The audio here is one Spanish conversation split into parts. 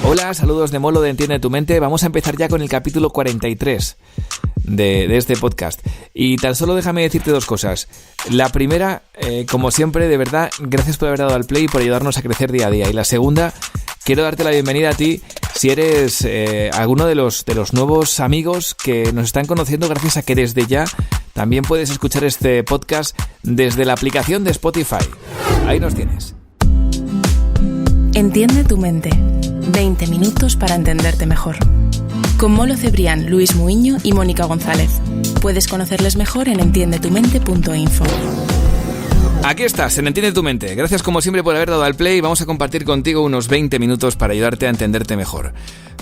Hola, saludos de Molo de Entiende tu Mente. Vamos a empezar ya con el capítulo 43 de este podcast. Y tan solo déjame decirte dos cosas. La primera, como siempre, de verdad, gracias por haber dado al play y por ayudarnos a crecer día a día. Y la segunda, quiero darte la bienvenida a ti si eres alguno de los nuevos amigos que nos están conociendo gracias a que desde ya también puedes escuchar este podcast desde la aplicación de Spotify. Ahí nos tienes. Entiende tu mente. 20 minutos para entenderte mejor. Con Molo Cebrián, Luis Muiño y Mónica González. Puedes conocerles mejor en entiendetumente.info. Aquí estás, en Entiende tu Mente. Gracias como siempre por haber dado al play. Vamos a compartir contigo unos 20 minutos para ayudarte a entenderte mejor.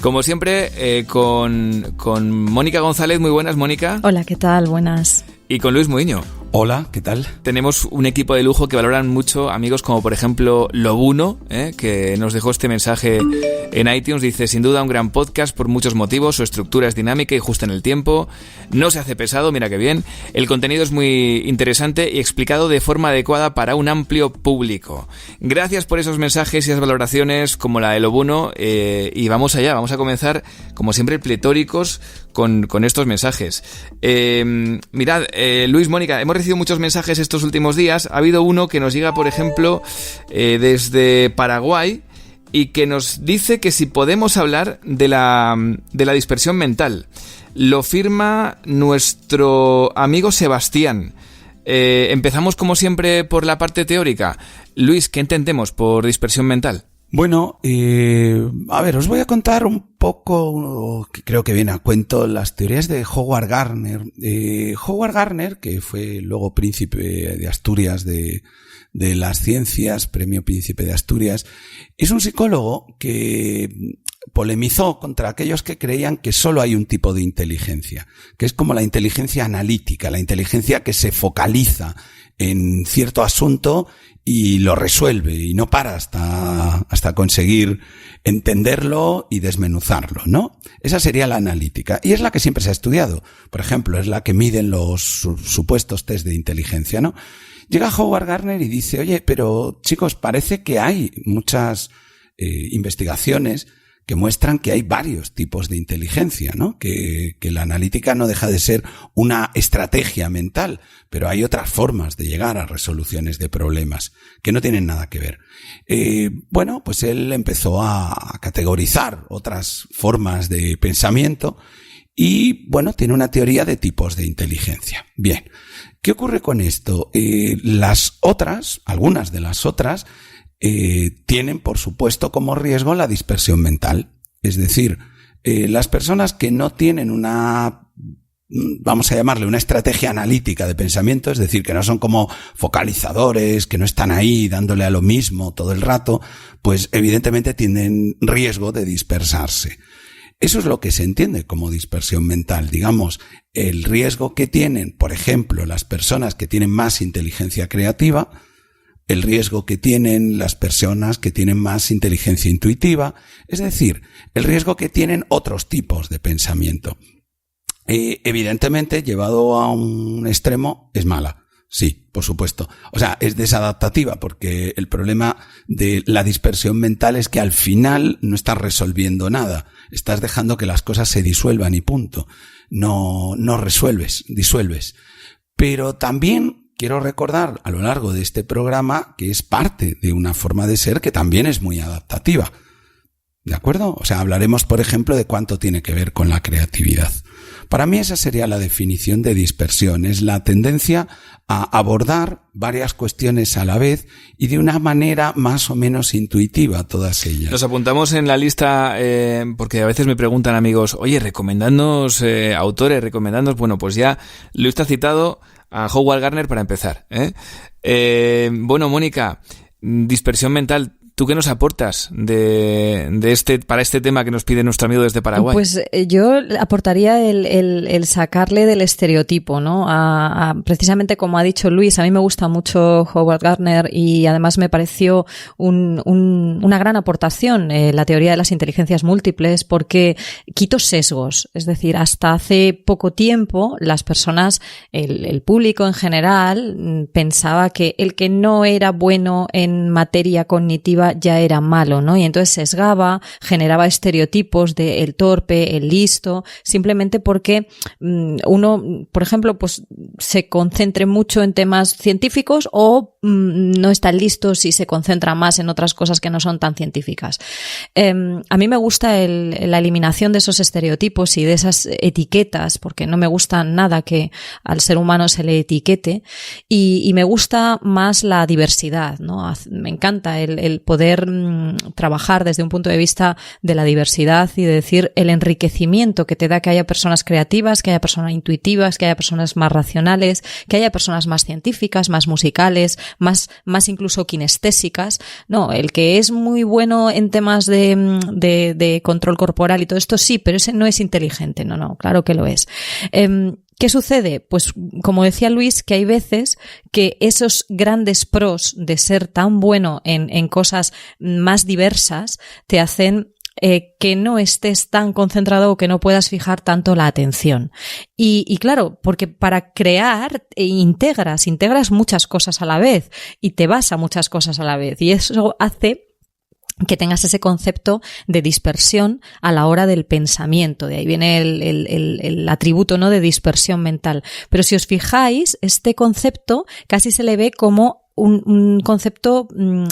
Como siempre, con Mónica González. Muy buenas, Mónica. Hola, ¿qué tal? Buenas. Y con Luis Muiño. Hola, ¿qué tal? Tenemos un equipo de lujo que valoran mucho, amigos como por ejemplo Lobuno, que nos dejó este mensaje en iTunes. Dice, sin duda un gran podcast por muchos motivos, su estructura es dinámica y justa en el tiempo, no se hace pesado, mira qué bien, el contenido es muy interesante y explicado de forma adecuada para un amplio público. Gracias por esos mensajes y esas valoraciones como la de Lobuno, y vamos allá, vamos a comenzar como siempre pletóricos con estos mensajes. Mirad, Luis, Mónica, hemos recibido muchos mensajes estos últimos días. Ha habido uno que nos llega, por ejemplo, desde Paraguay y que nos dice que si podemos hablar de la dispersión mental. Lo firma nuestro amigo Sebastián. Empezamos como siempre por la parte teórica. Luis, ¿qué entendemos por dispersión mental? Bueno, a ver, os voy a contar un poco, que creo que viene a cuento, las teorías de Howard Gardner. Howard Gardner, que fue luego príncipe de Asturias de las ciencias, premio Príncipe de Asturias, es un psicólogo que polemizó contra aquellos que creían que solo hay un tipo de inteligencia, que es como la inteligencia analítica, la inteligencia que se focaliza en cierto asunto y lo resuelve y no para hasta conseguir entenderlo y desmenuzarlo, ¿no? Esa sería la analítica y es la que siempre se ha estudiado. Por ejemplo, es la que miden los supuestos test de inteligencia, ¿no? Llega Howard Gardner y dice, oye, pero chicos, parece que hay muchas investigaciones que muestran que hay varios tipos de inteligencia, ¿no? Que la analítica no deja de ser una estrategia mental, pero hay otras formas de llegar a resoluciones de problemas que no tienen nada que ver. Bueno, pues él empezó a categorizar otras formas de pensamiento y, bueno, tiene una teoría de tipos de inteligencia. Bien, ¿qué ocurre con esto? Algunas de las otras, tienen, por supuesto, como riesgo la dispersión mental. Es decir, las personas que no tienen vamos a llamarle una estrategia analítica de pensamiento, es decir, que no son como focalizadores, que no están ahí dándole a lo mismo todo el rato, pues evidentemente tienen riesgo de dispersarse. Eso es lo que se entiende como dispersión mental. Digamos, el riesgo que tienen, por ejemplo, las personas que tienen más inteligencia creativa, el riesgo que tienen las personas que tienen más inteligencia intuitiva, es decir, el riesgo que tienen otros tipos de pensamiento. Evidentemente, llevado a un extremo, es mala. Sí, por supuesto. O sea, es desadaptativa porque el problema de la dispersión mental es que al final no estás resolviendo nada. Estás dejando que las cosas se disuelvan y punto. No resuelves, disuelves. Pero también quiero recordar a lo largo de este programa que es parte de una forma de ser que también es muy adaptativa. ¿De acuerdo? O sea, hablaremos, por ejemplo, de cuánto tiene que ver con la creatividad. Para mí esa sería la definición de dispersión. Es la tendencia a abordar varias cuestiones a la vez y de una manera más o menos intuitiva todas ellas. Nos apuntamos en la lista porque a veces me preguntan amigos, oye, recomendadnos autores, recomendadnos. Bueno, pues ya lo está citado a Howard Gardner para empezar. Bueno, Mónica, dispersión mental. ¿Tú qué nos aportas para este tema que nos pide nuestro amigo desde Paraguay? Pues yo aportaría el sacarle del estereotipo, ¿no? Precisamente como ha dicho Luis, a mí me gusta mucho Howard Gardner y además me pareció una gran aportación la teoría de las inteligencias múltiples porque quito sesgos. Es decir, hasta hace poco tiempo las personas, el público en general, pensaba que el que no era bueno en materia cognitiva ya era malo, ¿no? Y entonces sesgaba, generaba estereotipos de el torpe, el listo, simplemente porque uno, por ejemplo, pues se concentre mucho en temas científicos o no es tan listo si se concentra más en otras cosas que no son tan científicas. A mí me gusta la eliminación de esos estereotipos y de esas etiquetas, porque no me gusta nada que al ser humano se le etiquete, y me gusta más la diversidad, ¿no? Me encanta el poder trabajar desde un punto de vista de la diversidad y de decir el enriquecimiento que te da que haya personas creativas, que haya personas intuitivas, que haya personas más racionales, que haya personas más científicas, más musicales, más incluso kinestésicas. No, el que es muy bueno en temas de control corporal y todo esto sí, pero ese no es inteligente. No, claro que lo es. ¿Qué sucede? Pues como decía Luis, que hay veces que esos grandes pros de ser tan bueno en cosas más diversas te hacen que no estés tan concentrado o que no puedas fijar tanto la atención. Y claro, porque para crear integras muchas cosas a la vez y te vas a muchas cosas a la vez, y eso hace que tengas ese concepto de dispersión a la hora del pensamiento. De ahí viene el atributo, ¿no?, de dispersión mental. Pero si os fijáis, este concepto casi se le ve como un concepto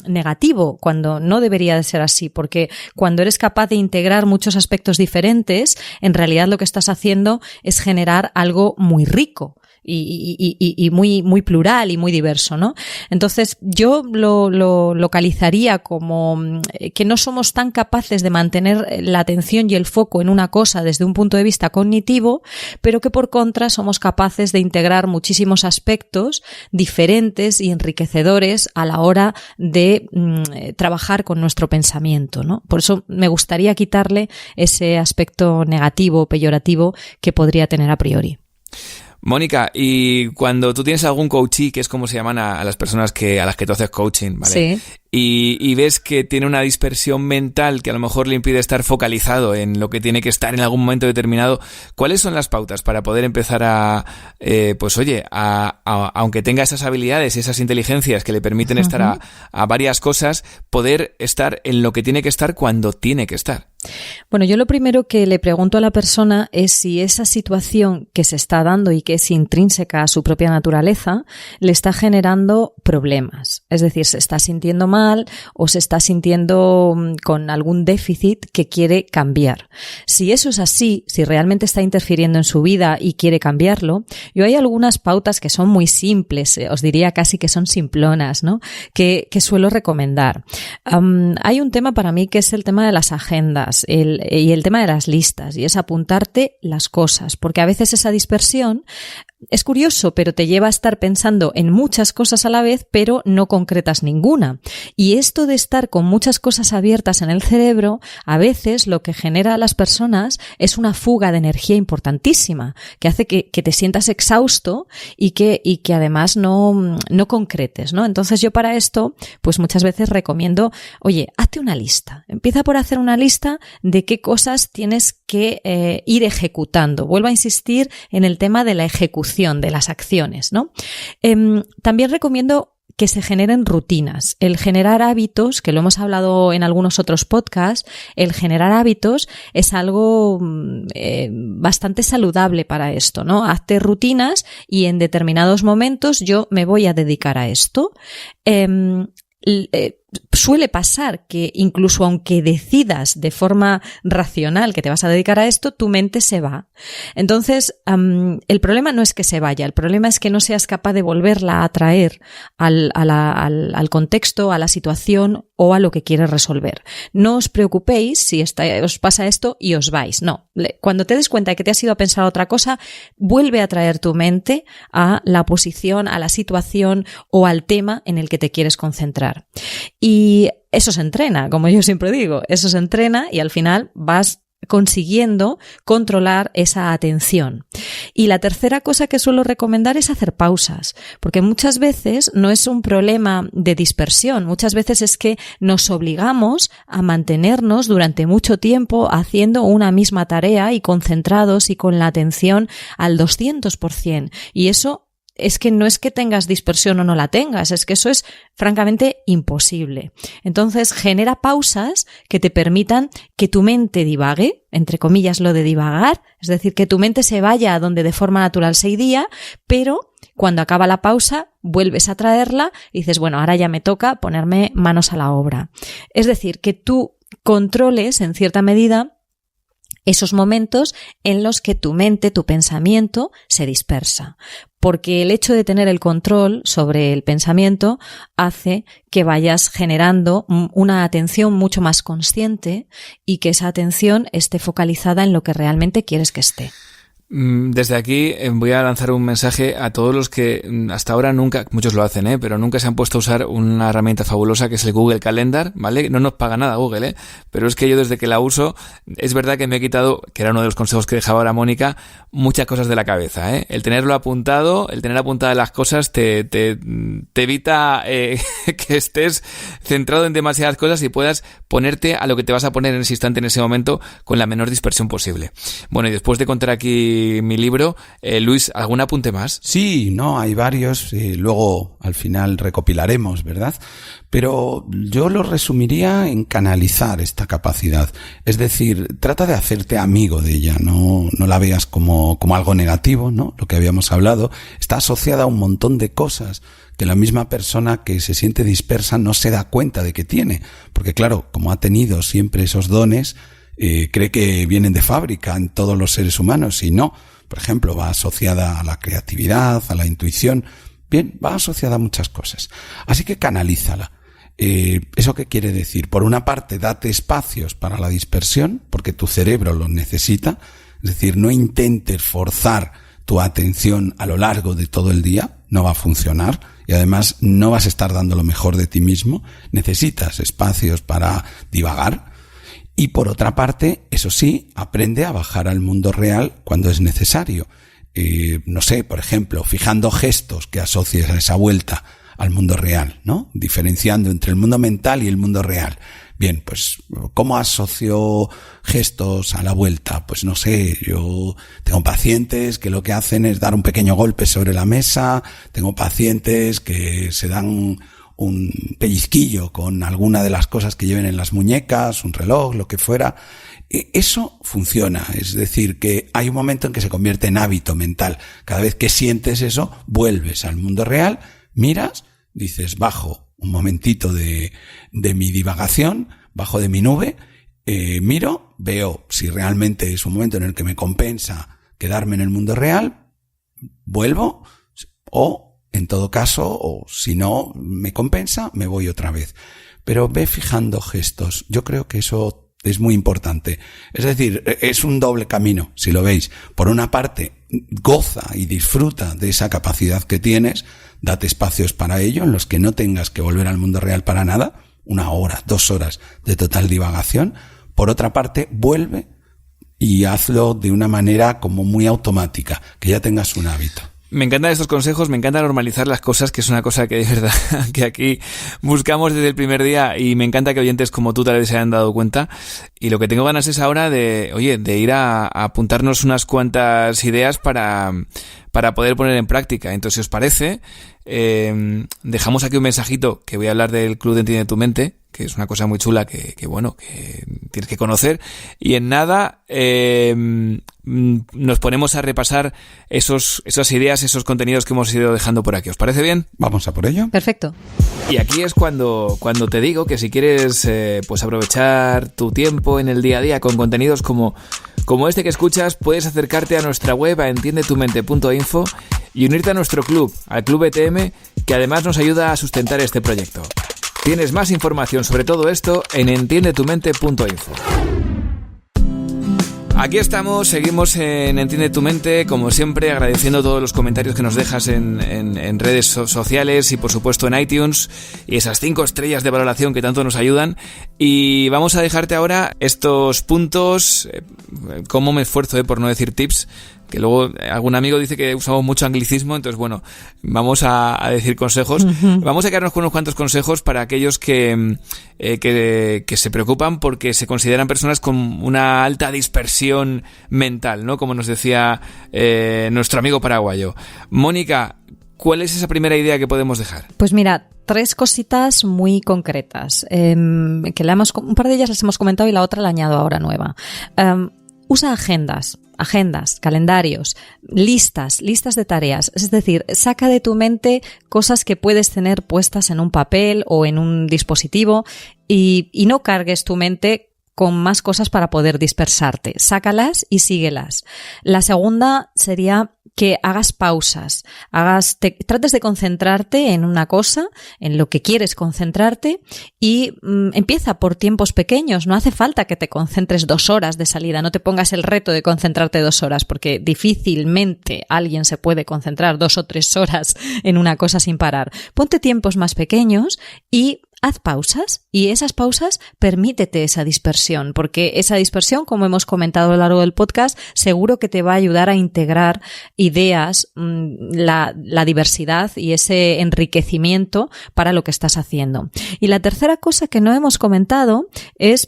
negativo, cuando no debería de ser así, porque cuando eres capaz de integrar muchos aspectos diferentes, en realidad lo que estás haciendo es generar algo muy rico y muy plural y muy diverso, ¿no? Entonces yo lo localizaría como que no somos tan capaces de mantener la atención y el foco en una cosa desde un punto de vista cognitivo, pero que por contra somos capaces de integrar muchísimos aspectos diferentes y enriquecedores a la hora de trabajar con nuestro pensamiento, ¿no? Por eso me gustaría quitarle ese aspecto negativo, peyorativo que podría tener a priori. Mónica, y cuando tú tienes algún coachee, que es como se llaman a las personas a las que tú haces coaching, ¿vale? Sí. Y ves que tiene una dispersión mental que a lo mejor le impide estar focalizado en lo que tiene que estar en algún momento determinado, ¿cuáles son las pautas para poder empezar aunque tenga esas habilidades y esas inteligencias que le permiten estar a varias cosas, poder estar en lo que tiene que estar cuando tiene que estar? Bueno, yo lo primero que le pregunto a la persona es si esa situación que se está dando y que es intrínseca a su propia naturaleza le está generando problemas. Es decir, se está sintiendo mal o se está sintiendo con algún déficit que quiere cambiar. Si eso es así, si realmente está interfiriendo en su vida y quiere cambiarlo, yo hay algunas pautas que son muy simples, os diría casi que son simplonas, ¿no?, que suelo recomendar. Hay un tema para mí que es el tema de las agendas y el tema de las listas, y es apuntarte las cosas, porque a veces esa dispersión es curioso, pero te lleva a estar pensando en muchas cosas a la vez, pero no concretas ninguna. Y esto de estar con muchas cosas abiertas en el cerebro, a veces lo que genera a las personas es una fuga de energía importantísima, que hace que te sientas exhausto y que además no concretes, ¿no? Entonces yo para esto, pues muchas veces recomiendo, oye, hazte una lista. Empieza por hacer una lista de qué cosas tienes que ir ejecutando. Vuelvo a insistir en el tema de la ejecución, de las acciones, ¿no? También recomiendo que se generen rutinas. El generar hábitos, que lo hemos hablado en algunos otros podcasts, el generar hábitos es algo bastante saludable para esto, ¿no? Hazte rutinas y en determinados momentos yo me voy a dedicar a esto. Suele pasar que incluso aunque decidas de forma racional que te vas a dedicar a esto, tu mente se va. Entonces, el problema no es que se vaya, el problema es que no seas capaz de volverla a traer al contexto, a la situación o a lo que quieres resolver. No os preocupéis si os pasa esto y os vais. No, cuando te des cuenta de que te has ido a pensar otra cosa, vuelve a traer tu mente a la posición, a la situación o al tema en el que te quieres concentrar. Y eso se entrena, como yo siempre digo, eso se entrena y al final vas consiguiendo controlar esa atención. Y la tercera cosa que suelo recomendar es hacer pausas, porque muchas veces no es un problema de dispersión, muchas veces es que nos obligamos a mantenernos durante mucho tiempo haciendo una misma tarea y concentrados y con la atención al 200%, y eso es que no es que tengas dispersión o no la tengas, es que eso es francamente imposible. Entonces genera pausas que te permitan que tu mente divague, entre comillas lo de divagar, es decir, que tu mente se vaya a donde de forma natural se iría, pero cuando acaba la pausa vuelves a traerla y dices, bueno, ahora ya me toca ponerme manos a la obra. Es decir, que tú controles en cierta medida esos momentos en los que tu mente, tu pensamiento se dispersa. Porque el hecho de tener el control sobre el pensamiento hace que vayas generando una atención mucho más consciente y que esa atención esté focalizada en lo que realmente quieres que esté. Desde aquí voy a lanzar un mensaje a todos los que hasta ahora nunca, muchos lo hacen, pero nunca se han puesto a usar una herramienta fabulosa que es el Google Calendar, ¿vale? No nos paga nada Google, pero es que yo desde que la uso, es verdad que me he quitado, que era uno de los consejos que dejaba ahora Mónica, muchas cosas de la cabeza, El tenerlo apuntado, el tener apuntadas las cosas te evita que estés centrado en demasiadas cosas y puedas ponerte a lo que te vas a poner en ese instante, en ese momento, con la menor dispersión posible. Bueno, y después de contar aquí mi libro, Luis, ¿algún apunte más? Sí, no, hay varios, luego al final recopilaremos, ¿verdad? Pero yo lo resumiría en canalizar esta capacidad, es decir, trata de hacerte amigo de ella, no la veas como algo negativo, ¿no? Lo que habíamos hablado, está asociada a un montón de cosas que la misma persona que se siente dispersa no se da cuenta de que tiene, porque claro, como ha tenido siempre esos dones, cree que vienen de fábrica en todos los seres humanos y no. Por ejemplo, va asociada a la creatividad, a la intuición. Bien, va asociada a muchas cosas. Así que canalízala. ¿Eso qué quiere decir? Por una parte, date espacios para la dispersión, porque tu cerebro lo necesita. Es decir, no intentes forzar tu atención a lo largo de todo el día. No va a funcionar. Y además no vas a estar dando lo mejor de ti mismo. Necesitas espacios para divagar. Y por otra parte, eso sí, aprende a bajar al mundo real cuando es necesario. No sé, por ejemplo, fijando gestos que asocies a esa vuelta al mundo real, ¿no? Diferenciando entre el mundo mental y el mundo real. Bien, pues, ¿cómo asocio gestos a la vuelta? Pues no sé, yo tengo pacientes que lo que hacen es dar un pequeño golpe sobre la mesa, tengo pacientes que se dan un pellizquillo con alguna de las cosas que lleven en las muñecas, un reloj, lo que fuera. Eso funciona, es decir, que hay un momento en que se convierte en hábito mental. Cada vez que sientes eso, vuelves al mundo real, miras, dices, bajo un momentito de mi divagación, bajo de mi nube, miro, veo si realmente es un momento en el que me compensa quedarme en el mundo real, vuelvo, o en todo caso, o si no me compensa, me voy otra vez. Pero ve fijando gestos. Yo creo que eso es muy importante. Es decir, es un doble camino, si lo veis. Por una parte, goza y disfruta de esa capacidad que tienes, date espacios para ello, en los que no tengas que volver al mundo real para nada, 1 hora, 2 horas de total divagación. Por otra parte, vuelve y hazlo de una manera como muy automática, que ya tengas un hábito. Me encantan estos consejos, me encanta normalizar las cosas, que es una cosa que de verdad que aquí buscamos desde el primer día, y me encanta que oyentes como tú tal vez se hayan dado cuenta. Y lo que tengo ganas es ahora de ir a apuntarnos unas cuantas ideas para poder poner en práctica. Entonces, si os parece, dejamos aquí un mensajito que voy a hablar del Club de Entiende tu Mente, que es una cosa muy chula que tienes que conocer, y en nada nos ponemos a repasar esas ideas, esos contenidos que hemos ido dejando por aquí. ¿Os parece bien? Vamos a por ello. Perfecto. Y aquí es cuando te digo que si quieres pues aprovechar tu tiempo en el día a día con contenidos como este que escuchas, puedes acercarte a nuestra web, a entiendetumente.info, y unirte a nuestro club, al Club ETM, que además nos ayuda a sustentar este proyecto. Tienes más información sobre todo esto en entiendetumente.info. Aquí estamos, seguimos en Entiende tu Mente, como siempre, agradeciendo todos los comentarios que nos dejas en redes sociales y por supuesto en iTunes, y esas 5 estrellas de valoración que tanto nos ayudan. Y vamos a dejarte ahora estos puntos, cómo me esfuerzo por no decir tips, que luego algún amigo dice que usamos mucho anglicismo, entonces bueno, vamos a decir consejos. Uh-huh. Vamos a quedarnos con unos cuantos consejos para aquellos que se preocupan porque se consideran personas con una alta dispersión mental, ¿no? Como nos decía nuestro amigo paraguayo. Mónica, ¿cuál es esa primera idea que podemos dejar? Pues mira, 3 cositas muy concretas, que un par de ellas las hemos comentado y la otra la añado ahora nueva. Usa agendas, calendarios, listas de tareas. Es decir, saca de tu mente cosas que puedes tener puestas en un papel o en un dispositivo y no cargues tu mente con más cosas para poder dispersarte. Sácalas y síguelas. La segunda sería que hagas pausas, trates de concentrarte en una cosa, en lo que quieres concentrarte y empieza por tiempos pequeños. No hace falta que te concentres 2 horas de salida, no te pongas el reto de concentrarte 2 horas porque difícilmente alguien se puede concentrar 2 o 3 horas en una cosa sin parar. Ponte tiempos más pequeños y haz pausas y esas pausas permítete esa dispersión, porque esa dispersión, como hemos comentado a lo largo del podcast, seguro que te va a ayudar a integrar ideas, la diversidad y ese enriquecimiento para lo que estás haciendo. Y la tercera cosa que no hemos comentado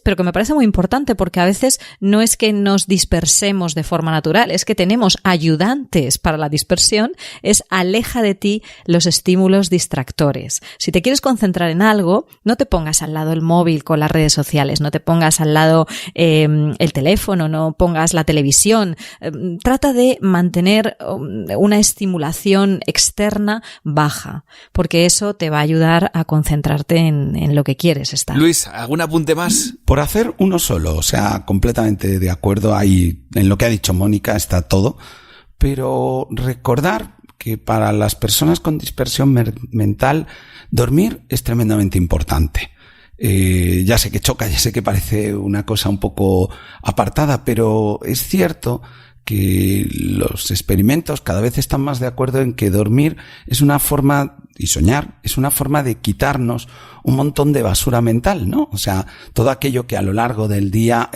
pero que me parece muy importante, porque a veces no es que nos dispersemos de forma natural, es que tenemos ayudantes para la dispersión, es aleja de ti los estímulos distractores. Si te quieres concentrar en algo, no te pongas al lado el móvil con las redes sociales, no te pongas al lado el teléfono, no pongas la televisión. Trata de mantener una estimulación externa baja, porque eso te va a ayudar a concentrarte en lo que quieres estar. Luis, ¿algún apunte más? Por hacer uno solo, o sea, completamente de acuerdo, ahí en lo que ha dicho Mónica está todo, pero recordar que para las personas con dispersión mental, dormir es tremendamente importante. Ya sé que choca, ya sé que parece una cosa un poco apartada, pero es cierto que los experimentos cada vez están más de acuerdo en que dormir es una forma, y soñar, es una forma de quitarnos un montón de basura mental, ¿no? O sea, todo aquello que a lo largo del día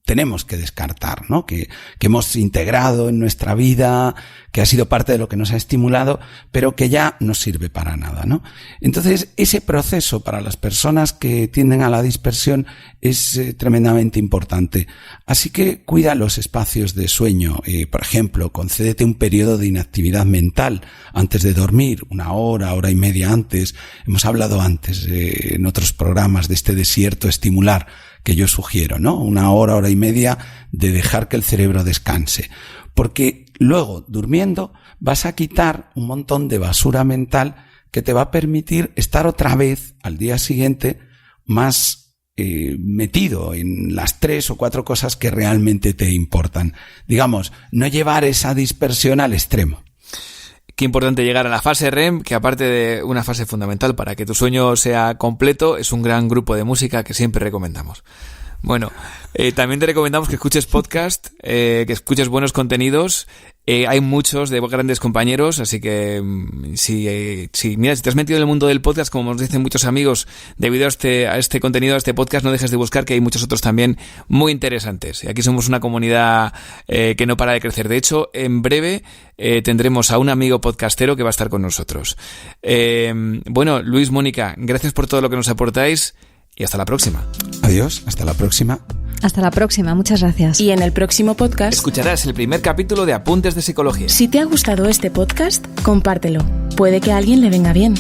tenemos que descartar, ¿no? Que hemos integrado en nuestra vida, que ha sido parte de lo que nos ha estimulado, pero que ya no sirve para nada, ¿no? Entonces, ese proceso para las personas que tienden a la dispersión es tremendamente importante. Así que cuida los espacios de sueño. Por ejemplo, concédete un periodo de inactividad mental antes de dormir, 1 hora, hora y media antes. Hemos hablado antes en otros programas de este desierto estimular que yo sugiero, ¿no? 1 hora, hora y media de dejar que el cerebro descanse. Porque luego, durmiendo, vas a quitar un montón de basura mental que te va a permitir estar otra vez al día siguiente más metido en las 3 o 4 cosas que realmente te importan. Digamos, no llevar esa dispersión al extremo. Qué importante llegar a la fase REM, que aparte de una fase fundamental para que tu sueño sea completo, es un gran grupo de música que siempre recomendamos. Bueno, también te recomendamos que escuches podcast, que escuches buenos contenidos. Hay muchos de grandes compañeros, así que si te has metido en el mundo del podcast, como nos dicen muchos amigos, debido a este contenido, a este podcast, no dejes de buscar, que hay muchos otros también muy interesantes. Y aquí somos una comunidad que no para de crecer. De hecho, en breve tendremos a un amigo podcastero que va a estar con nosotros. Bueno, Luis, Mónica, gracias por todo lo que nos aportáis. Y hasta la próxima. Adiós, hasta la próxima. Hasta la próxima, muchas gracias. Y en el próximo podcast escucharás el primer capítulo de Apuntes de Psicología. Si te ha gustado este podcast, compártelo. Puede que a alguien le venga bien.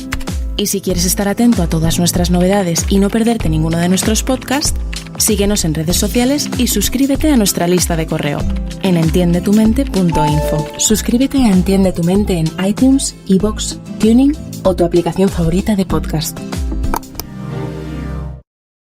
Y si quieres estar atento a todas nuestras novedades y no perderte ninguno de nuestros podcasts, síguenos en redes sociales y suscríbete a nuestra lista de correo en entiendetumente.info. Suscríbete a Entiende tu Mente en iTunes, iVoox, Tuning o tu aplicación favorita de podcast.